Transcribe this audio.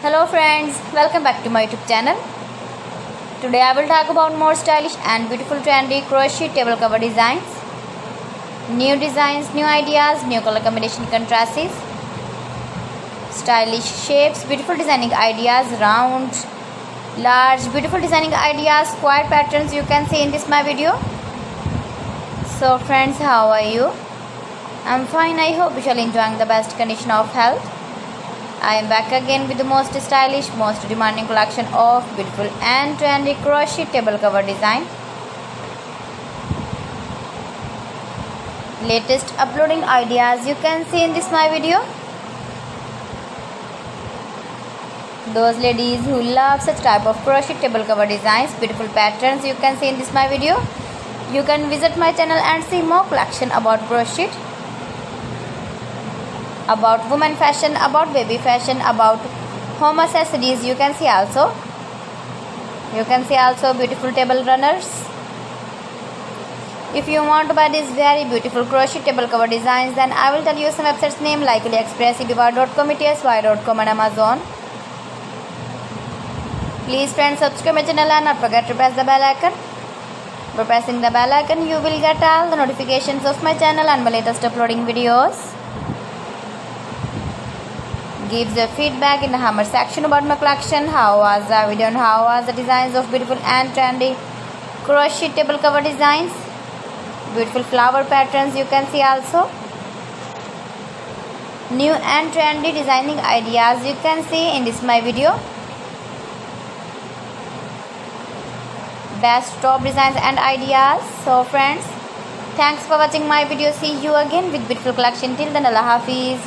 Hello friends, welcome back to my YouTube channel. Today I will talk about more stylish and beautiful trendy crochet table cover designs. New designs, new ideas, new color combination contrasts, stylish shapes, beautiful designing ideas, round, large, beautiful designing ideas, square patterns you can see in this my video. So friends, how are you? I'm fine. I hope you shall enjoying the best condition of health. I am back again with the most stylish, most demanding collection of beautiful and trendy crochet table cover design. Latest uploading ideas you can see in this my video. Those ladies who love such type of crochet table cover designs, beautiful patterns you can see in this my video. You can visit my channel and see more collection about crochet, about women fashion, about baby fashion, about home accessories. You can see also beautiful table runners. If you want to buy these very beautiful crochet table cover designs, then I will tell you some websites name like AliExpress, eBay.com, etsy.com and Amazon. Please friends, subscribe my channel and not forget to press the bell icon. By pressing the bell icon, you will get all the notifications of my channel and my latest uploading videos. Gives your feedback in the comment section about my collection. How was the video and how was the designs of beautiful and trendy crochet table cover designs, beautiful flower patterns you can see also, new and trendy designing ideas you can see in this my video, best top designs and ideas. So friends, thanks for watching my video. See you again with beautiful collection. Till then, Allah Hafiz.